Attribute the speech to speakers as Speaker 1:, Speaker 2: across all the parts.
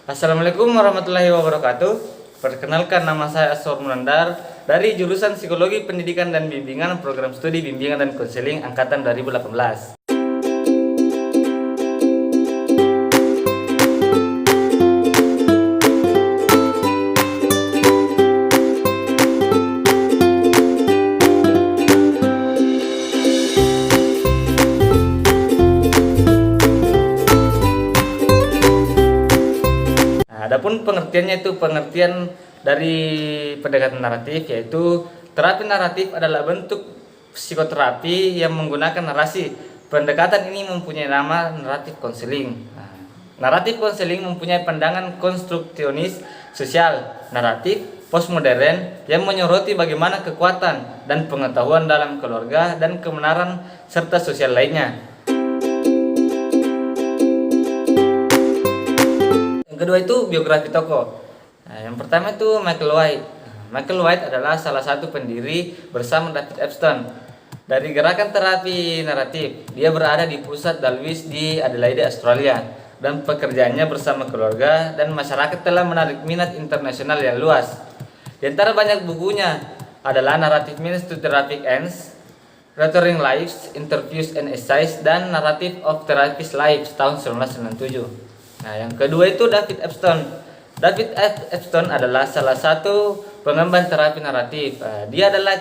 Speaker 1: Assalamualaikum warahmatullahi wabarakatuh. Perkenalkan, nama saya Aswar Munandar dari jurusan Psikologi Pendidikan dan Bimbingan Program Studi Bimbingan dan Konseling angkatan 2018. Adapun pengertiannya itu pengertian dari pendekatan naratif, yaitu terapi naratif adalah bentuk psikoterapi yang menggunakan narasi. Pendekatan ini mempunyai nama naratif konseling. Naratif konseling mempunyai pandangan konstruksionis sosial, naratif postmodern yang menyoroti bagaimana kekuatan dan pengetahuan dalam keluarga dan kebenaran serta sosial lainnya. Kedua itu biografi tokoh. Yang pertama itu Michael White. Michael White adalah salah satu pendiri bersama David Epstein dari gerakan terapi naratif. Dia berada di pusat Dalwis di Adelaide, Australia, dan pekerjaannya bersama keluarga dan masyarakat telah menarik minat internasional yang luas. Di antara banyak bukunya adalah Narrative Means to Therapeutic Ends, Restoring Lives, Interviews and Essays, dan Narrative of Therapist Lives tahun 1997. Yang kedua itu David Epstein. David Epstein adalah salah satu pengemban terapi naratif. Dia adalah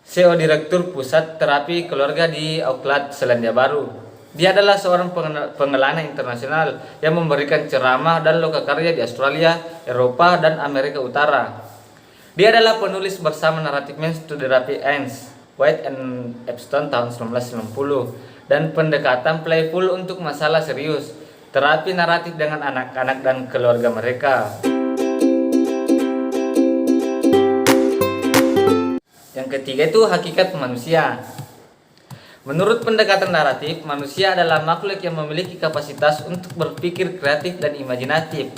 Speaker 1: CEO Direktur Pusat Terapi Keluarga di Auckland, Selandia Baru. Dia adalah seorang pengelana internasional yang memberikan ceramah dan lokakarya di Australia, Eropa, dan Amerika Utara. Dia adalah penulis bersama Narrative Means to Therapy Ends, White and Epstein tahun 1990, dan pendekatan playful untuk masalah serius, terapi naratif dengan anak-anak dan keluarga mereka. Yang ketiga itu hakikat manusia. Menurut pendekatan naratif, manusia adalah makhluk yang memiliki kapasitas untuk berpikir kreatif dan imajinatif.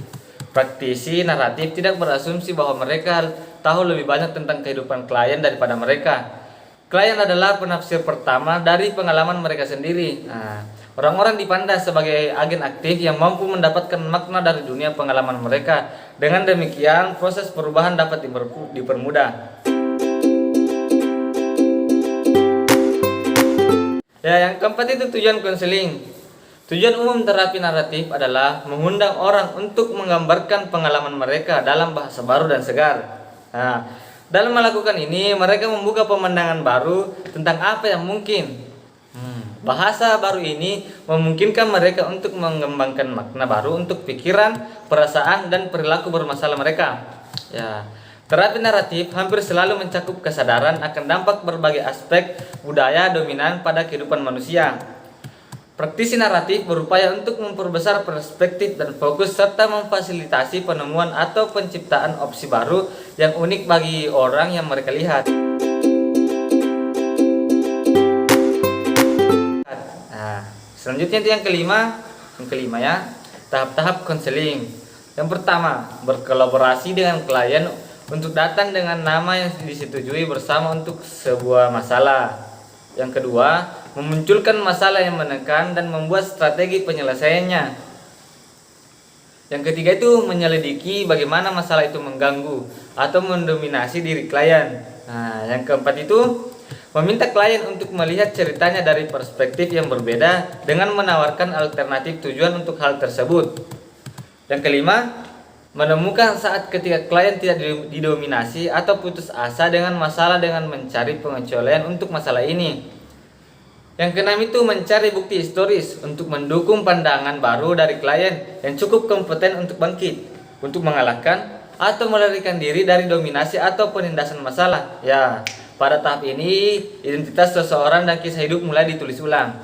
Speaker 1: Praktisi naratif tidak berasumsi bahwa mereka tahu lebih banyak tentang kehidupan klien daripada mereka. Klien adalah penafsir pertama dari pengalaman mereka sendiri. Orang-orang dipandang sebagai agen aktif yang mampu mendapatkan makna dari dunia pengalaman mereka. Dengan demikian, proses perubahan dapat dipermudah. Yang keempat itu tujuan konseling. Tujuan umum terapi naratif adalah mengundang orang untuk menggambarkan pengalaman mereka dalam bahasa baru dan segar. Dalam melakukan ini, mereka membuka pemandangan baru tentang apa yang mungkin. Bahasa baru ini memungkinkan mereka untuk mengembangkan makna baru untuk pikiran, perasaan, dan perilaku bermasalah mereka. Terapi naratif hampir selalu mencakup kesadaran akan dampak berbagai aspek budaya dominan pada kehidupan manusia. Praktisi naratif berupaya untuk memperbesar perspektif dan fokus serta memfasilitasi penemuan atau penciptaan opsi baru yang unik bagi orang yang mereka lihat. Selanjutnya itu yang kelima ya, tahap-tahap konseling. Yang pertama, berkolaborasi dengan klien untuk datang dengan nama yang disetujui bersama untuk sebuah masalah. Yang kedua, memunculkan masalah yang menekan dan membuat strategi penyelesaiannya. Yang ketiga itu menyelidiki bagaimana masalah itu mengganggu atau mendominasi diri klien. Yang keempat itu meminta klien untuk melihat ceritanya dari perspektif yang berbeda dengan menawarkan alternatif tujuan untuk hal tersebut. Yang kelima, menemukan saat ketika klien tidak didominasi atau putus asa dengan masalah dengan mencari pengecualian untuk masalah ini. Yang keenam itu mencari bukti historis untuk mendukung pandangan baru dari klien yang cukup kompeten untuk bangkit, untuk mengalahkan atau melarikan diri dari dominasi atau penindasan masalah. Pada tahap ini, identitas seseorang dan kisah hidup mulai ditulis ulang.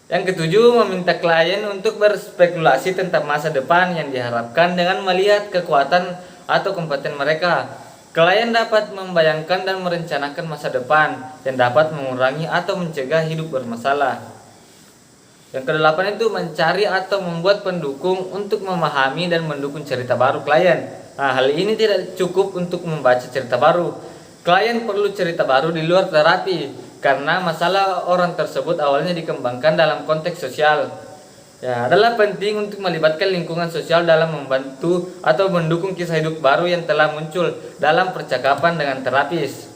Speaker 1: Yang ketujuh, meminta klien untuk berspekulasi tentang masa depan yang diharapkan dengan melihat kekuatan atau kompeten mereka. Klien dapat membayangkan dan merencanakan masa depan yang dapat mengurangi atau mencegah hidup bermasalah. Yang kedelapan itu mencari atau membuat pendukung untuk memahami dan mendukung cerita baru klien. Hal ini tidak cukup untuk membaca cerita baru. Klien perlu cerita baru di luar terapi karena masalah orang tersebut awalnya dikembangkan dalam konteks sosial. Ya, adalah penting untuk melibatkan lingkungan sosial dalam membantu atau mendukung kisah hidup baru yang telah muncul dalam percakapan dengan terapis.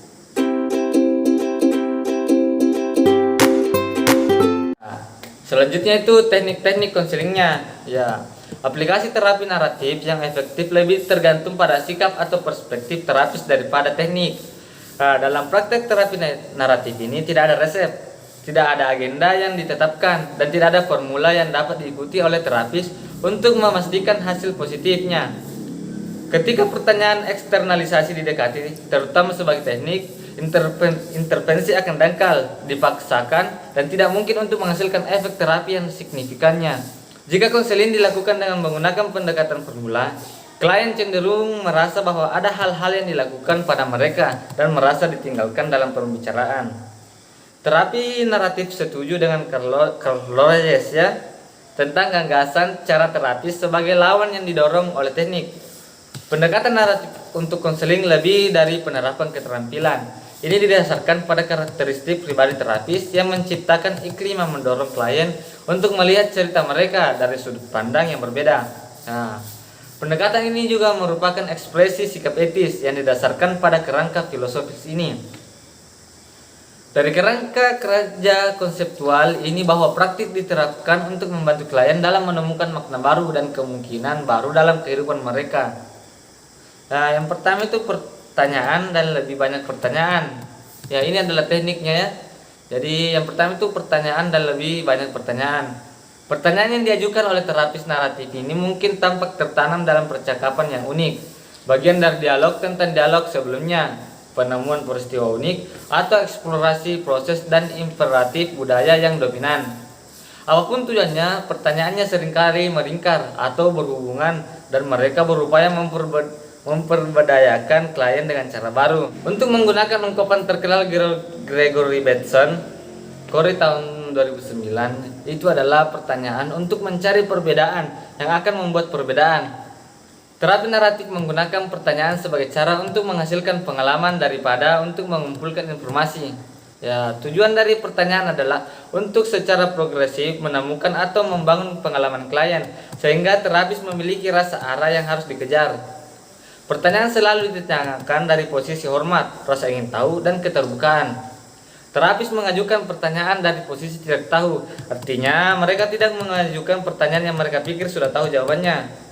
Speaker 1: Nah, selanjutnya itu teknik-teknik konselingnya. Ya, aplikasi terapi naratif yang efektif lebih tergantung pada sikap atau perspektif terapis daripada teknik. Nah, dalam praktek terapi naratif ini tidak ada resep, tidak ada agenda yang ditetapkan, dan tidak ada formula yang dapat diikuti oleh terapis untuk memastikan hasil positifnya. Ketika pertanyaan eksternalisasi didekati, terutama sebagai teknik, intervensi akan dangkal, dipaksakan, dan tidak mungkin untuk menghasilkan efek terapi yang signifikannya. Jika konseling dilakukan dengan menggunakan pendekatan formula, klien cenderung merasa bahwa ada hal-hal yang dilakukan pada mereka dan merasa ditinggalkan dalam pembicaraan. Terapi naratif setuju dengan Carl Rogers ya tentang gagasan cara terapis sebagai lawan yang didorong oleh teknik. Pendekatan naratif untuk konseling lebih dari penerapan keterampilan. Ini didasarkan pada karakteristik pribadi terapis yang menciptakan iklim yang mendorong klien untuk melihat cerita mereka dari sudut pandang yang berbeda. Nah, pendekatan ini juga merupakan ekspresi sikap etis yang didasarkan pada kerangka filosofis ini. Dari kerangka kerja konseptual ini bahwa praktik diterapkan untuk membantu klien dalam menemukan makna baru dan kemungkinan baru dalam kehidupan mereka. Nah, yang pertama itu pertanyaan dan lebih banyak pertanyaan. Ya, ini adalah tekniknya ya. Jadi yang pertama itu pertanyaan dan lebih banyak pertanyaan. Pertanyaan yang diajukan oleh terapis naratif ini mungkin tampak tertanam dalam percakapan yang unik, bagian dari dialog tentang dialog sebelumnya, penemuan peristiwa unik, atau eksplorasi proses dan imperatif budaya yang dominan. Apapun tujuannya, pertanyaannya seringkali meringkar atau berhubungan dan mereka berupaya memperdayakan klien dengan cara baru. Untuk menggunakan ungkapan terkenal Gregory Bateson, Corey tahun 2009, itu adalah pertanyaan untuk mencari perbedaan yang akan membuat perbedaan. Terapi naratif menggunakan pertanyaan sebagai cara untuk menghasilkan pengalaman daripada untuk mengumpulkan informasi. Ya, tujuan dari pertanyaan adalah untuk secara progresif menemukan atau membangun pengalaman klien sehingga terapis memiliki rasa arah yang harus dikejar. Pertanyaan selalu ditanyakan dari posisi hormat, rasa ingin tahu, dan keterbukaan. Terapis mengajukan pertanyaan dari posisi tidak tahu, artinya mereka tidak mengajukan pertanyaan yang mereka pikir sudah tahu jawabannya.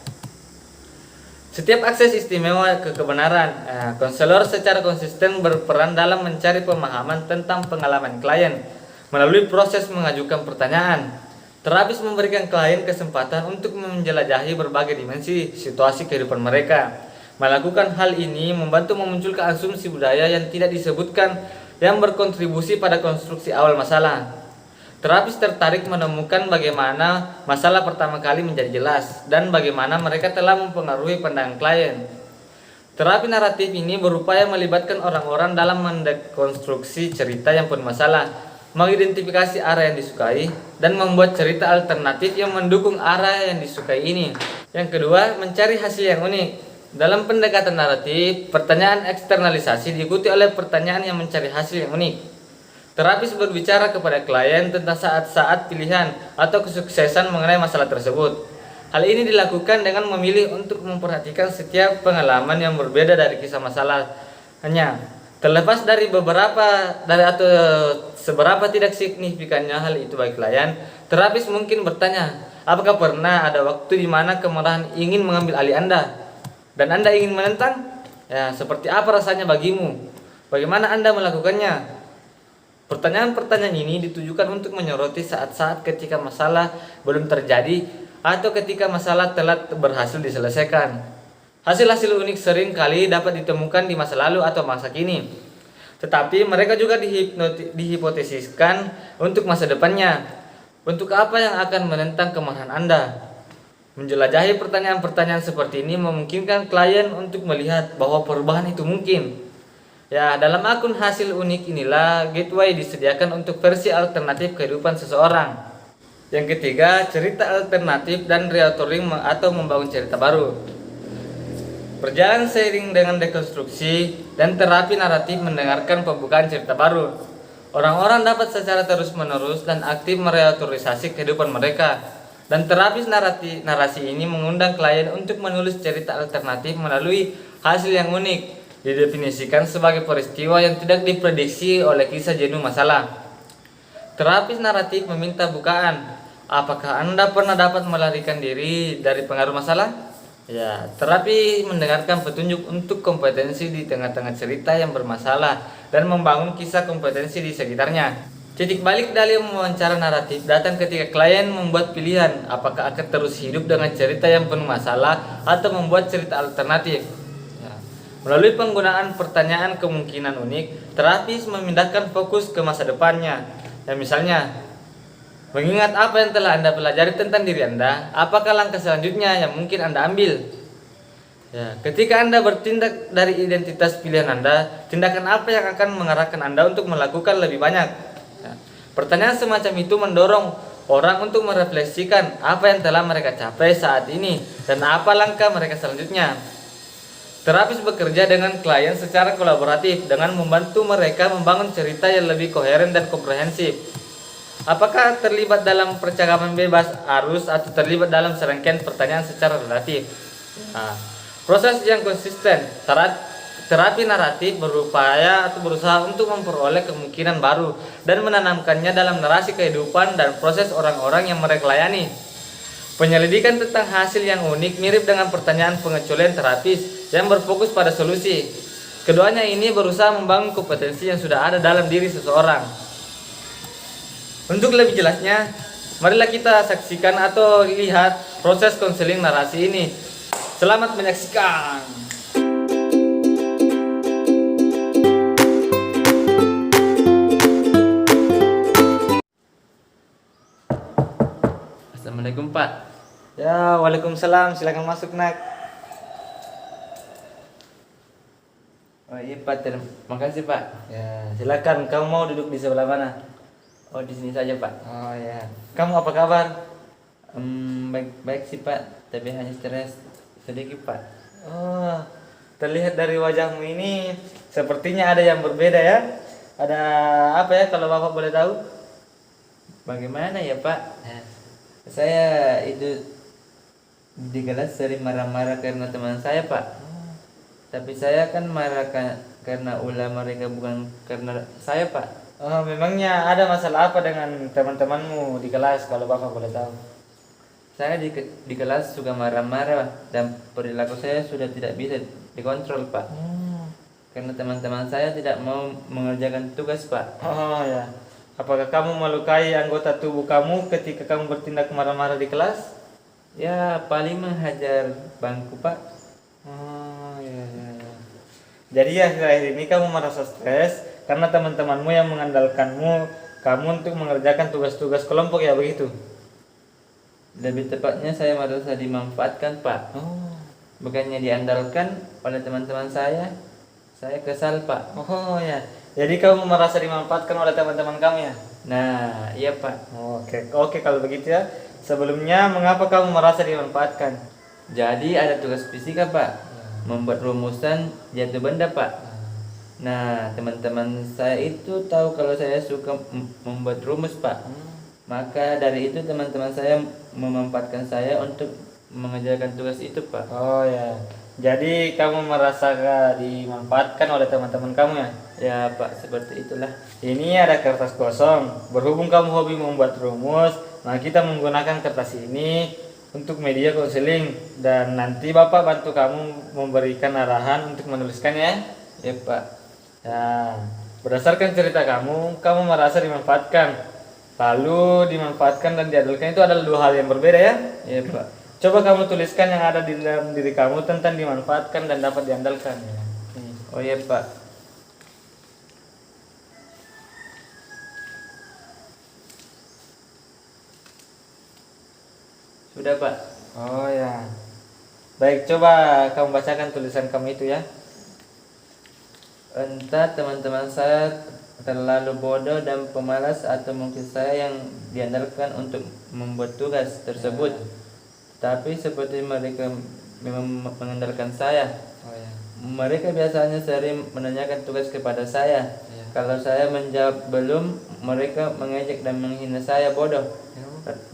Speaker 1: Setiap akses istimewa ke kebenaran, konselor secara konsisten berperan dalam mencari pemahaman tentang pengalaman klien melalui proses mengajukan pertanyaan. Terapis memberikan klien kesempatan untuk menjelajahi berbagai dimensi situasi kehidupan mereka. Melakukan hal ini membantu memunculkan asumsi budaya yang tidak disebutkan yang berkontribusi pada konstruksi awal masalah. Terapis tertarik menemukan bagaimana masalah pertama kali menjadi jelas dan bagaimana mereka telah mempengaruhi pandangan klien. Terapi naratif ini berupaya melibatkan orang-orang dalam mendekonstruksi cerita yang penuh masalah, mengidentifikasi arah yang disukai, dan membuat cerita alternatif yang mendukung arah yang disukai ini. Yang kedua, mencari hasil yang unik. Dalam pendekatan naratif, pertanyaan eksternalisasi diikuti oleh pertanyaan yang mencari hasil yang unik. Terapis berbicara kepada klien tentang saat-saat pilihan atau kesuksesan mengenai masalah tersebut. Hal ini dilakukan dengan memilih untuk memperhatikan setiap pengalaman yang berbeda dari kisah masalahnya. Terlepas dari atau seberapa tidak signifikannya hal itu bagi klien, terapis mungkin bertanya, apakah pernah ada waktu di mana kemarahan ingin mengambil alih Anda dan Anda ingin menentang? Ya, seperti apa rasanya bagimu? Bagaimana Anda melakukannya? Pertanyaan-pertanyaan ini ditujukan untuk menyoroti saat-saat ketika masalah belum terjadi atau ketika masalah telah berhasil diselesaikan. Hasil-hasil unik sering kali dapat ditemukan di masa lalu atau masa kini. Tetapi mereka juga dihipotesiskan untuk masa depannya. Untuk apa yang akan menentang kemarahan Anda? Menjelajahi pertanyaan-pertanyaan seperti ini memungkinkan klien untuk melihat bahwa perubahan itu mungkin. Ya, dalam akun hasil unik inilah gateway disediakan untuk versi alternatif kehidupan seseorang. Yang ketiga, cerita alternatif dan reauthoring atau membangun cerita baru. Berjalan seiring dengan dekonstruksi dan terapi naratif mendengarkan pembukaan cerita baru. Orang-orang dapat secara terus-menerus dan aktif mereautorisasi kehidupan mereka. Dan terapis narasi ini mengundang klien untuk menulis cerita alternatif melalui hasil yang unik. Didefinisikan sebagai peristiwa yang tidak diprediksi oleh kisah jenuh masalah. Terapis naratif meminta bukaan. Apakah Anda pernah dapat melarikan diri dari pengaruh masalah? Ya, terapi mendengarkan petunjuk untuk kompetensi di tengah-tengah cerita yang bermasalah dan membangun kisah kompetensi di sekitarnya. Titik balik dalam wawancara naratif datang ketika klien membuat pilihan apakah akan terus hidup dengan cerita yang penuh masalah atau membuat cerita alternatif. Ya. Melalui penggunaan pertanyaan kemungkinan unik, terapis memindahkan fokus ke masa depannya. Ya, misalnya, mengingat apa yang telah Anda pelajari tentang diri Anda, apakah langkah selanjutnya yang mungkin Anda ambil? Ya, ketika Anda bertindak dari identitas pilihan Anda, tindakan apa yang akan mengarahkan Anda untuk melakukan lebih banyak? Ya, pertanyaan semacam itu mendorong orang untuk merefleksikan apa yang telah mereka capai saat ini dan apa langkah mereka selanjutnya. Terapis bekerja dengan klien secara kolaboratif dengan membantu mereka membangun cerita yang lebih koheren dan komprehensif. Apakah terlibat dalam percakapan bebas arus atau terlibat dalam serangkaian pertanyaan secara relatif? Nah, proses yang konsisten, terapi naratif berupaya atau berusaha untuk memperoleh kemungkinan baru dan menanamkannya dalam narasi kehidupan dan proses orang-orang yang mereka layani. Penyelidikan tentang hasil yang unik mirip dengan pertanyaan pengecualian terapis yang berfokus pada solusi. Keduanya ini berusaha membangun kompetensi yang sudah ada dalam diri seseorang. Untuk lebih jelasnya, marilah kita saksikan atau lihat proses konseling narasi ini. Selamat menyaksikan. Assalamualaikum Pak. Ya, waalaikumsalam. Silakan masuk nak. Oh iya Pak, terima kasih Pak. Ya, silakan. Kamu mau duduk di sebelah mana? Oh di sini saja Pak. Oh ya. Kamu apa kabar? Baik sih Pak, tapi hanya stres sedikit Pak. Oh, terlihat dari wajahmu ini sepertinya ada yang berbeda ya. Ada apa ya kalau Bapak boleh tahu? Bagaimana ya Pak? Saya itu di kelas sering marah-marah karena teman saya Pak. Tapi saya kan marah karena ulah mereka bukan karena saya Pak. Oh, memangnya ada masalah apa dengan teman-temanmu di kelas kalau Bapak boleh tahu? Saya di kelas suka marah-marah dan perilaku saya sudah tidak bisa dikontrol Pak. Karena teman-teman saya tidak mau mengerjakan tugas Pak. Oh ya. Apakah kamu melukai anggota tubuh kamu ketika kamu bertindak marah-marah di kelas? Ya, paling menghajar bangku Pak. Oh ya. Jadi akhir-akhir ini kamu merasa stres karena teman-temanmu yang mengandalkanmu kamu untuk mengerjakan tugas-tugas kelompok ya begitu? Lebih tepatnya saya merasa dimanfaatkan Pak. Bukannya diandalkan oleh teman-teman saya kesal Pak. Oh ya, jadi kamu merasa dimanfaatkan oleh teman-teman kamu ya? Nah iya Pak. Oke kalau begitu ya. Sebelumnya mengapa kamu merasa dimanfaatkan? Jadi ada tugas fisika Pak, membuat rumusan jatuh benda Pak. Nah, teman-teman saya itu tahu kalau saya suka membuat rumus Pak. Maka dari itu teman-teman saya memanfaatkan saya untuk mengerjakan tugas itu Pak. Oh ya, jadi kamu merasa dimanfaatkan oleh teman-teman kamu ya? Ya Pak, seperti itulah. Ini ada kertas kosong. Berhubung kamu hobi membuat rumus, nah kita menggunakan kertas ini untuk media konseling. Dan nanti Bapak bantu kamu memberikan arahan untuk menuliskannya. Ya Pak. Ya, berdasarkan cerita kamu merasa dimanfaatkan. Lalu dimanfaatkan dan diandalkan itu adalah dua hal yang berbeda ya? Ya Pak. Coba kamu tuliskan yang ada di dalam diri kamu tentang dimanfaatkan dan dapat diandalkan. Oh iya Pak. Sudah Pak. Oh ya. Baik, coba kamu bacakan tulisan kamu itu ya. Entah teman-teman saya terlalu bodoh dan pemalas atau mungkin saya yang diandalkan untuk membuat tugas tersebut. Tapi seperti mereka memang mengandalkan saya. Mereka biasanya sering menanyakan tugas kepada saya. Kalau saya menjawab belum, mereka mengejek dan menghina saya bodoh.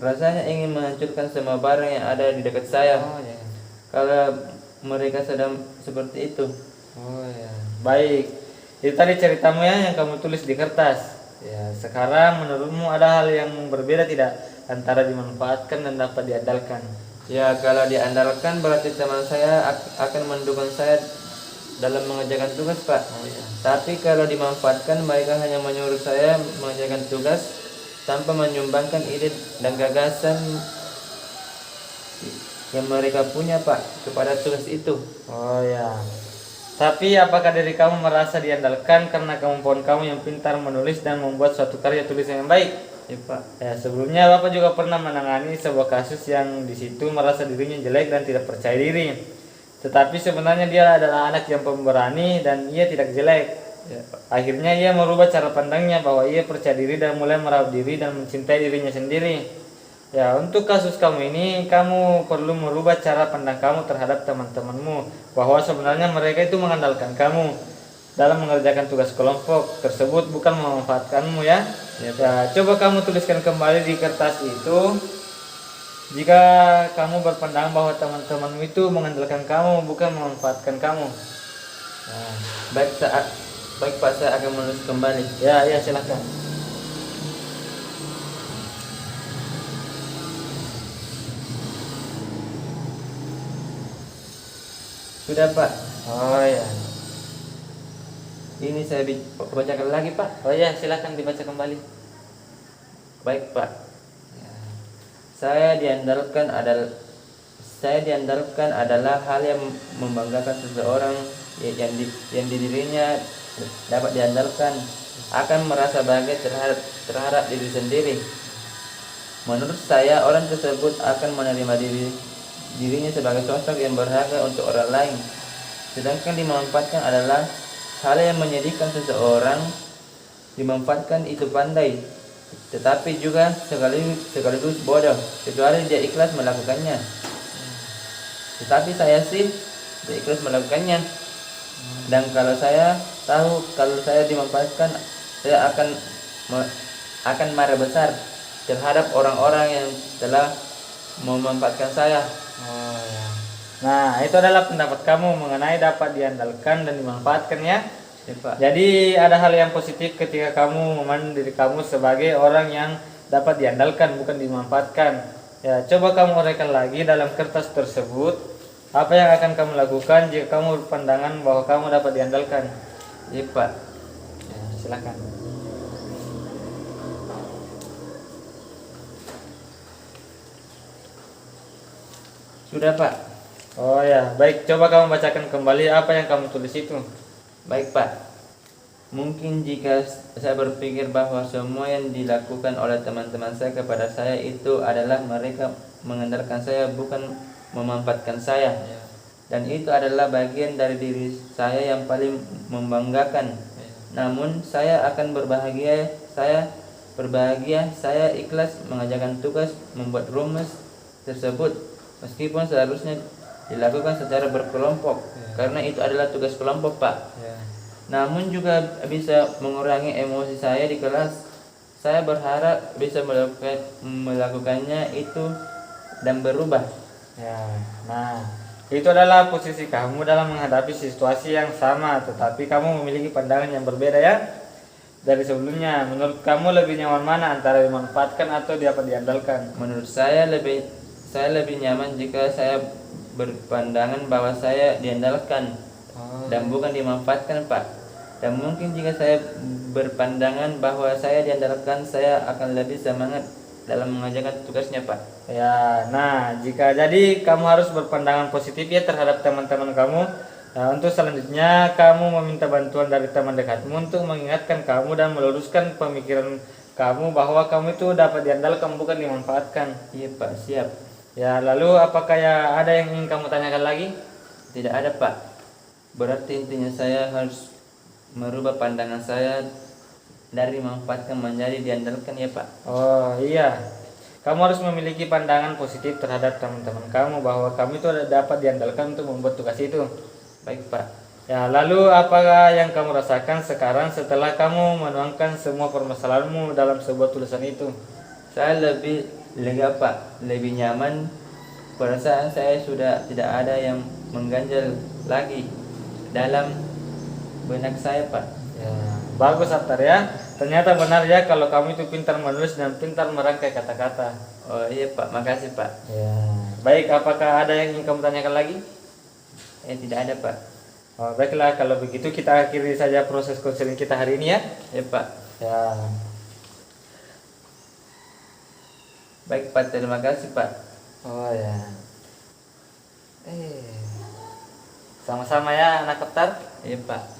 Speaker 2: Rasanya ingin menghancurkan semua barang yang ada di dekat saya.
Speaker 1: Oh ya.
Speaker 2: Kalau mereka sedang seperti itu.
Speaker 1: Oh ya. Baik. Itu tadi ceritamu ya yang kamu tulis di kertas. Ya, sekarang menurutmu ada hal yang berbeda tidak antara dimanfaatkan dan dapat diandalkan?
Speaker 2: Ya, kalau diandalkan berarti teman saya akan mendukung saya dalam mengerjakan tugas, Pak.
Speaker 1: Oh ya.
Speaker 2: Tapi kalau dimanfaatkan, mereka hanya menyuruh saya mengerjakan tugas tanpa menyumbangkan ide dan gagasan yang mereka punya, Pak, kepada tugas itu.
Speaker 1: Oh ya. Tapi apakah diri kamu merasa diandalkan karena kemampuan kamu yang pintar menulis dan membuat suatu karya tulisan yang baik?
Speaker 2: Ya, Pak.
Speaker 1: Ya, sebelumnya Bapak juga pernah menangani sebuah kasus yang di situ merasa dirinya jelek dan tidak percaya diri. Tetapi sebenarnya dia adalah anak yang pemberani dan ia tidak jelek.
Speaker 2: Ya, Pak.
Speaker 1: Akhirnya ia merubah cara pandangnya bahwa ia percaya diri dan mulai merawat diri dan mencintai dirinya sendiri. Ya, untuk kasus kamu ini, kamu perlu merubah cara pandang kamu terhadap teman-temanmu, bahwa sebenarnya mereka itu mengandalkan kamu dalam mengerjakan tugas kelompok tersebut, bukan memanfaatkanmu ya.
Speaker 2: Ya, Pak.
Speaker 1: Ya, coba kamu tuliskan kembali di kertas itu, jika kamu berpandangan bahwa teman-temanmu itu mengandalkan kamu, bukan memanfaatkan kamu.
Speaker 2: Nah, baik Pak, saya akan menulis kembali.
Speaker 1: Ya, silahkan.
Speaker 2: Sudah, Pak.
Speaker 1: Oh ya.
Speaker 2: Ini saya bacakan lagi, Pak.
Speaker 1: Oh ya, silahkan dibaca kembali.
Speaker 2: Baik, Pak.
Speaker 1: Ya.
Speaker 2: Saya diandalkan adalah hal yang membanggakan seseorang yang di dirinya dapat diandalkan, akan merasa bahagia terhadap diri sendiri. Menurut saya, orang tersebut akan menerima dirinya sebagai sosok yang berharga untuk orang lain. Sedangkan dimanfaatkan adalah hal yang menyedihkan. Seseorang dimanfaatkan itu pandai, tetapi juga sekaligus bodoh, kecuali dia ikhlas melakukannya. Tetapi saya sih tidak ikhlas melakukannya. Dan kalau saya tahu kalau saya dimanfaatkan, saya akan marah besar terhadap orang-orang yang telah memanfaatkan saya.
Speaker 1: Oh ya. Nah, itu adalah pendapat kamu mengenai dapat diandalkan dan dimanfaatkan ya.
Speaker 2: Ya, Pak.
Speaker 1: Jadi ada hal yang positif ketika kamu memandang diri kamu sebagai orang yang dapat diandalkan, bukan dimanfaatkan. Ya, coba kamu uraikan lagi dalam kertas tersebut apa yang akan kamu lakukan jika kamu berpandangan bahwa kamu dapat diandalkan.
Speaker 2: Ya, Pak.
Speaker 1: Ya, silakan.
Speaker 2: Sudah, Pak.
Speaker 1: Oh ya, baik. Coba kamu bacakan kembali apa yang kamu tulis itu.
Speaker 2: Baik, Pak. Mungkin jika saya berpikir bahwa semua yang dilakukan oleh teman-teman saya kepada saya itu adalah mereka mengandalkan saya, bukan memanfaatkan saya.
Speaker 1: Ya.
Speaker 2: Dan itu adalah bagian dari diri saya yang paling membanggakan.
Speaker 1: Ya.
Speaker 2: Namun saya akan berbahagia, saya ikhlas mengerjakan tugas membuat rumus tersebut, meskipun seharusnya dilakukan secara berkelompok.
Speaker 1: Ya.
Speaker 2: Karena itu adalah tugas kelompok, Pak.
Speaker 1: Ya.
Speaker 2: Namun juga bisa mengurangi emosi saya di kelas. Saya berharap bisa melakukannya itu dan berubah.
Speaker 1: Ya. Nah, itu adalah posisi kamu dalam menghadapi situasi yang sama, tetapi kamu memiliki pandangan yang berbeda ya dari sebelumnya. Menurut kamu lebih nyaman mana antara dimanfaatkan atau dapat diandalkan?
Speaker 2: Menurut saya lebih nyaman jika saya berpandangan bahwa saya diandalkan dan bukan dimanfaatkan, Pak. Dan mungkin jika saya berpandangan bahwa saya diandalkan, saya akan lebih semangat dalam mengerjakan tugasnya, Pak.
Speaker 1: Ya, nah jika jadi kamu harus berpandangan positif ya terhadap teman-teman kamu. Nah, untuk selanjutnya kamu meminta bantuan dari teman dekatmu untuk mengingatkan kamu dan meluruskan pemikiran kamu bahwa kamu itu dapat diandalkan, bukan dimanfaatkan.
Speaker 2: Iya, Pak, siap.
Speaker 1: Ya, lalu apakah ya ada yang ingin kamu tanyakan lagi?
Speaker 2: Tidak ada, Pak. Berarti intinya saya harus merubah pandangan saya dari memanfaatkan menjadi diandalkan, ya, Pak.
Speaker 1: Oh iya, kamu harus memiliki pandangan positif terhadap teman-teman kamu bahwa kamu itu dapat diandalkan untuk membuat tugas itu.
Speaker 2: Baik, Pak.
Speaker 1: Ya, lalu apakah yang kamu rasakan sekarang setelah kamu menuangkan semua permasalahanmu dalam sebuah tulisan itu?
Speaker 2: Saya lebih lega Pak, lebih nyaman. Perasaan saya sudah tidak ada yang mengganjal lagi dalam benak saya Pak.
Speaker 1: Ya, bagus Atar ya. Ternyata benar ya kalau kamu itu pintar menulis dan pintar merangkai kata-kata.
Speaker 2: Oh iya Pak, makasih Pak.
Speaker 1: Ya, baik. Apakah ada yang ingin kamu tanyakan lagi?
Speaker 2: Tidak ada Pak.
Speaker 1: Oh, baiklah, kalau begitu kita akhiri saja proses konseling kita hari ini ya.
Speaker 2: Ya Pak.
Speaker 1: Ya,
Speaker 2: Baik Pak, terima kasih Pak.
Speaker 1: oh ya. Sama-sama ya anak Atar.
Speaker 2: Ya Pak.